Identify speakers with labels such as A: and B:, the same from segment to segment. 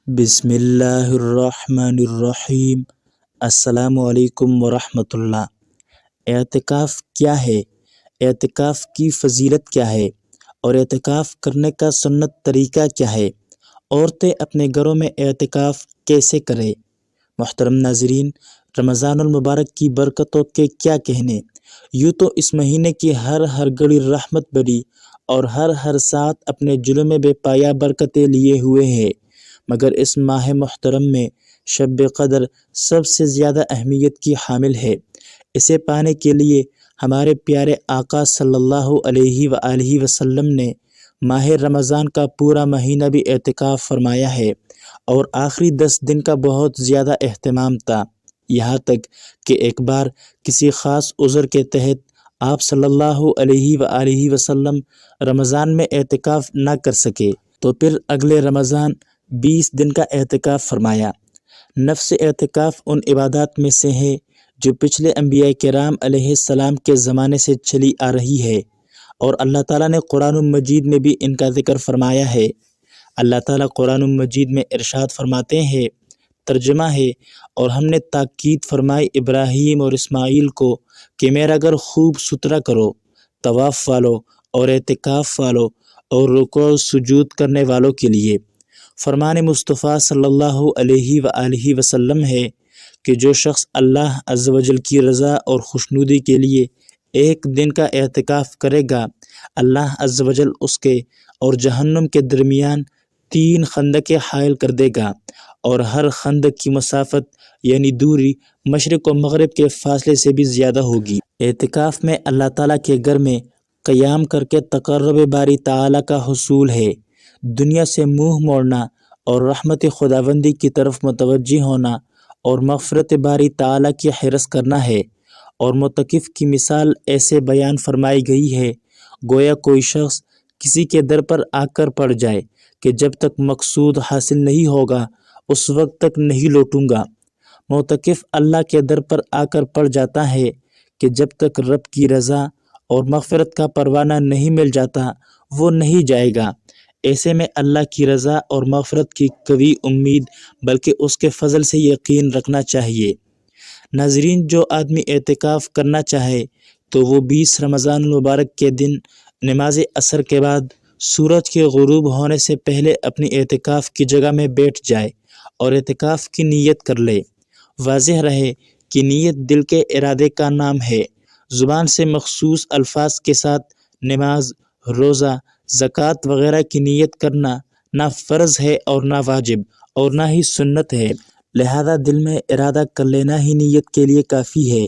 A: بسم اللہ الرحمن الرحیم۔ السلام علیکم ورحمۃ اللہ۔ اعتکاف کیا ہے؟ اعتکاف کی فضیلت کیا ہے اور اعتکاف کرنے کا سنت طریقہ کیا ہے؟ عورتیں اپنے گھروں میں اعتکاف کیسے کریں؟ محترم ناظرین، رمضان المبارک کی برکتوں کے کیا کہنے؟ یوں تو اس مہینے کی ہر گھڑی رحمت بری اور ہر ساتھ اپنے جلوے میں بے پایا برکتیں لیے ہوئے ہے، مگر اس ماہ محترم میں شب قدر سب سے زیادہ اہمیت کی حامل ہے۔ اسے پانے کے لیے ہمارے پیارے آقا صلی اللہ علیہ وآلہ وسلم نے ماہ رمضان کا پورا مہینہ بھی اعتکاف فرمایا ہے، اور آخری 10 دن کا بہت زیادہ اہتمام تھا، یہاں تک کہ ایک بار کسی خاص عذر کے تحت آپ صلی اللہ علیہ وآلہ وسلم رمضان میں اعتکاف نہ کر سکے تو پھر اگلے رمضان 20 دن کا اعتکاف فرمایا۔ نفس اعتکاف ان عبادات میں سے ہے جو پچھلے انبیاء کرام علیہ السلام کے زمانے سے چلی آ رہی ہے، اور اللہ تعالیٰ نے قرآن مجید میں بھی ان کا ذکر فرمایا ہے۔ اللہ تعالیٰ قرآن مجید میں ارشاد فرماتے ہیں، ترجمہ ہے، اور ہم نے تاکید فرمائی ابراہیم اور اسماعیل کو کہ میرا گھر خوب ستھرا کرو، طواف والوں اور اعتکاف والوں اور رکوع و سجود کرنے والوں کے لیے۔ فرمان مصطفیٰ صلی اللہ علیہ وآلہ وسلم ہے کہ جو شخص اللہ عز و جل کی رضا اور خوشنودی کے لیے ایک دن کا اعتکاف کرے گا، اللہ عز و جل اس کے اور جہنم کے درمیان 3 خندقیں حائل کر دے گا، اور ہر خندق کی مسافت یعنی دوری مشرق و مغرب کے فاصلے سے بھی زیادہ ہوگی۔ اعتکاف میں اللہ تعالیٰ کے گھر میں قیام کر کے تقرب باری تعالیٰ کا حصول ہے، دنیا سے منہ موڑنا اور رحمت خداوندی کی طرف متوجہ ہونا اور مغفرت باری تعالیٰ کی حرص کرنا ہے۔ اور معتکف کی مثال ایسے بیان فرمائی گئی ہے، گویا کوئی شخص کسی کے در پر آ کر پڑ جائے کہ جب تک مقصود حاصل نہیں ہوگا اس وقت تک نہیں لوٹوں گا۔ معتکف اللہ کے در پر آ کر پڑ جاتا ہے کہ جب تک رب کی رضا اور مغفرت کا پروانہ نہیں مل جاتا وہ نہیں جائے گا۔ ایسے میں اللہ کی رضا اور مغفرت کی قوی امید بلکہ اس کے فضل سے یقین رکھنا چاہیے۔ ناظرین، جو آدمی اعتکاف کرنا چاہے تو وہ 20 رمضان المبارک کے دن نماز عصر کے بعد سورج کے غروب ہونے سے پہلے اپنی اعتکاف کی جگہ میں بیٹھ جائے اور اعتکاف کی نیت کر لے۔ واضح رہے کہ نیت دل کے ارادے کا نام ہے۔ زبان سے مخصوص الفاظ کے ساتھ نماز، روزہ، زکوٰۃ وغیرہ کی نیت کرنا نہ فرض ہے اور نہ واجب اور نہ ہی سنت ہے، لہذا دل میں ارادہ کر لینا ہی نیت کے لیے کافی ہے،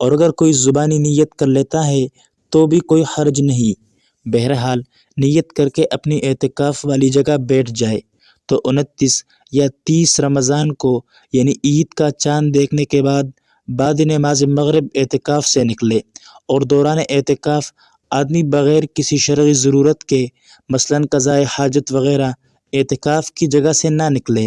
A: اور اگر کوئی زبانی نیت کر لیتا ہے تو بھی کوئی حرج نہیں۔ بہرحال نیت کر کے اپنی اعتکاف والی جگہ بیٹھ جائے تو 29 یا 30 رمضان کو یعنی عید کا چاند دیکھنے کے بعد نماز مغرب اعتکاف سے نکلے، اور دوران اعتکاف آدمی بغیر کسی شرعی ضرورت کے مثلاً قضاء حاجت وغیرہ اعتکاف کی جگہ سے نہ نکلے۔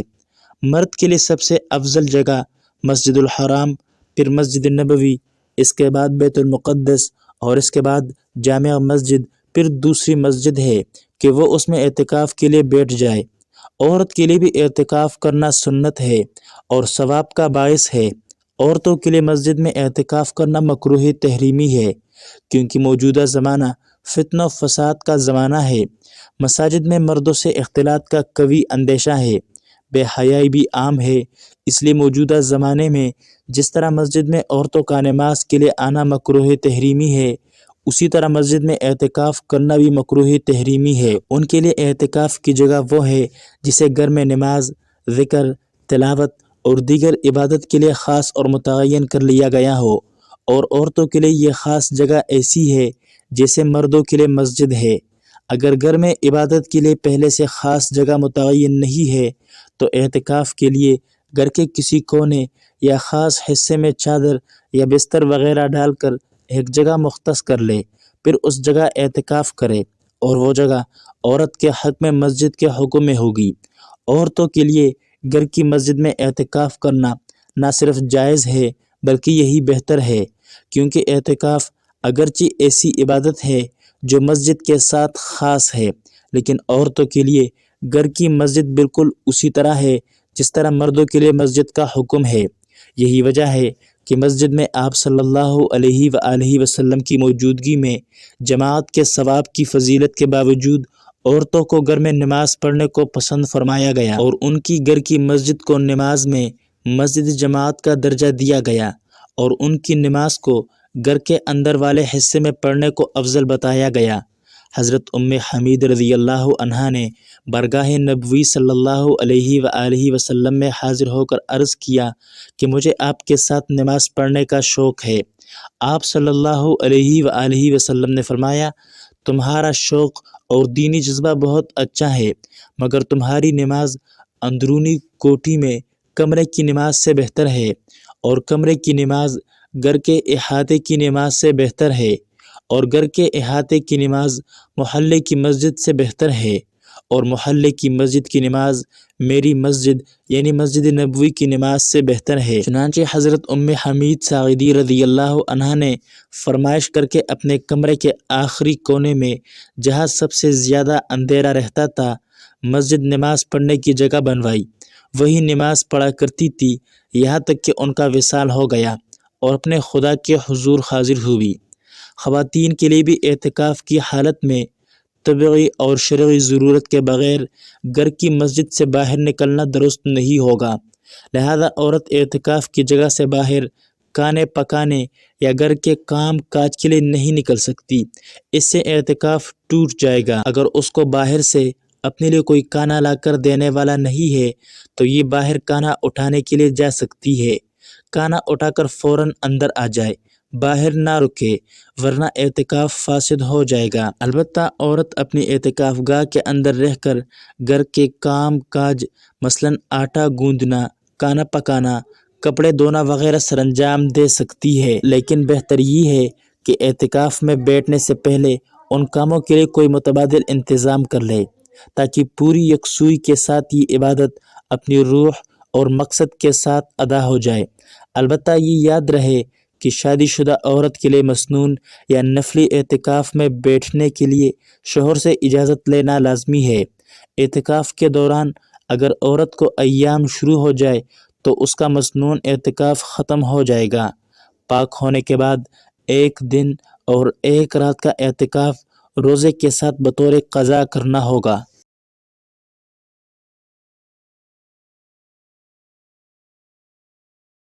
A: مرد کے لیے سب سے افضل جگہ مسجد الحرام، پھر مسجد نبوی، اس کے بعد بیت المقدس، اور اس کے بعد جامع مسجد، پھر دوسری مسجد ہے کہ وہ اس میں اعتکاف کے لیے بیٹھ جائے۔ عورت کے لیے بھی اعتکاف کرنا سنت ہے اور ثواب کا باعث ہے۔ عورتوں کے لیے مسجد میں اعتکاف کرنا مکروہ تحریمی ہے، کیونکہ موجودہ زمانہ فتنہ و فساد کا زمانہ ہے۔ مساجد میں مردوں سے اختلاط کا قوی اندیشہ ہے، بے حیائی بھی عام ہے، اس لیے موجودہ زمانے میں جس طرح مسجد میں عورتوں کا نماز کے لیے آنا مکروہ تحریمی ہے، اسی طرح مسجد میں اعتکاف کرنا بھی مکروہ تحریمی ہے۔ ان کے لیے اعتکاف کی جگہ وہ ہے جسے گھر میں نماز، ذکر، تلاوت اور دیگر عبادت کے لیے خاص اور متعین کر لیا گیا ہو، اور عورتوں کے لیے یہ خاص جگہ ایسی ہے جیسے مردوں کے لیے مسجد ہے۔ اگر گھر میں عبادت کے لیے پہلے سے خاص جگہ متعین نہیں ہے تو اعتکاف کے لیے گھر کے کسی کونے یا خاص حصے میں چادر یا بستر وغیرہ ڈال کر ایک جگہ مختص کر لے، پھر اس جگہ اعتکاف کرے، اور وہ جگہ عورت کے حق میں مسجد کے حکم میں ہوگی۔ عورتوں کے لیے گھر کی مسجد میں اعتکاف کرنا نہ صرف جائز ہے بلکہ یہی بہتر ہے، کیونکہ اعتکاف اگرچہ ایسی عبادت ہے جو مسجد کے ساتھ خاص ہے، لیکن عورتوں کے لیے گھر کی مسجد بالکل اسی طرح ہے جس طرح مردوں کے لیے مسجد کا حکم ہے۔ یہی وجہ ہے کہ مسجد میں آپ صلی اللہ علیہ وآلہ وسلم کی موجودگی میں جماعت کے ثواب کی فضیلت کے باوجود عورتوں کو گھر میں نماز پڑھنے کو پسند فرمایا گیا، اور ان کی گھر کی مسجد کو نماز میں مسجد جماعت کا درجہ دیا گیا، اور ان کی نماز کو گھر کے اندر والے حصے میں پڑھنے کو افضل بتایا گیا۔ حضرت ام حمید رضی اللہ عنہا نے بارگاہ نبوی صلی اللہ علیہ وآلہ وسلم میں حاضر ہو کر عرض کیا کہ مجھے آپ کے ساتھ نماز پڑھنے کا شوق ہے۔ آپ صلی اللہ علیہ وآلہ وسلم نے فرمایا، تمہارا شوق اور دینی جذبہ بہت اچھا ہے، مگر تمہاری نماز اندرونی کوٹھی میں کمرے کی نماز سے بہتر ہے، اور کمرے کی نماز گھر کے احاطے کی نماز سے بہتر ہے، اور گھر کے احاطے کی نماز محلے کی مسجد سے بہتر ہے، اور محلے کی مسجد کی نماز میری مسجد یعنی مسجد نبوی کی نماز سے بہتر ہے۔ چنانچہ حضرت ام حمید ساعدی رضی اللہ عنہا نے فرمائش کر کے اپنے کمرے کے آخری کونے میں، جہاں سب سے زیادہ اندھیرا رہتا تھا، مسجد نماز پڑھنے کی جگہ بنوائی۔ وہی نماز پڑھا کرتی تھی یہاں تک کہ ان کا وصال ہو گیا اور اپنے خدا کے حضور حاضر ہوئی۔ خواتین کے لیے بھی اعتکاف کی حالت میں طبعی اور شرعی ضرورت کے بغیر گھر کی مسجد سے باہر نکلنا درست نہیں ہوگا، لہذا عورت اعتکاف کی جگہ سے باہر کھانے پکانے یا گھر کے کام کاج کے لیے نہیں نکل سکتی۔ اس سے اعتکاف ٹوٹ جائے گا۔ اگر اس کو باہر سے اپنے لیے کوئی کھانا لا کر دینے والا نہیں ہے تو یہ باہر کھانا اٹھانے کے لیے جا سکتی ہے، کھانا اٹھا کر فوراً اندر آ جائے، باہر نہ رکے، ورنہ اعتکاف فاسد ہو جائے گا۔ البتہ عورت اپنی اعتکاف گاہ کے اندر رہ کر گھر کے کام کاج مثلاً آٹا گوندنا، کھانا پکانا، کپڑے دھونا وغیرہ سر انجام دے سکتی ہے، لیکن بہتر یہ ہے کہ اعتکاف میں بیٹھنے سے پہلے ان کاموں کے لیے کوئی متبادل انتظام کر لے، تاکہ پوری یکسوئی کے ساتھ یہ عبادت اپنی روح اور مقصد کے ساتھ ادا ہو جائے۔ البتہ یہ یاد رہے کہ شادی شدہ عورت کے لیے مسنون یا نفلی اعتکاف میں بیٹھنے کے لیے شوہر سے اجازت لینا لازمی ہے۔ اعتکاف کے دوران اگر عورت کو ایام شروع ہو جائے تو اس کا مسنون اعتکاف ختم ہو جائے گا۔ پاک ہونے کے بعد 1 دن اور 1 رات کا اعتکاف روزے کے ساتھ بطور قضا کرنا ہوگا۔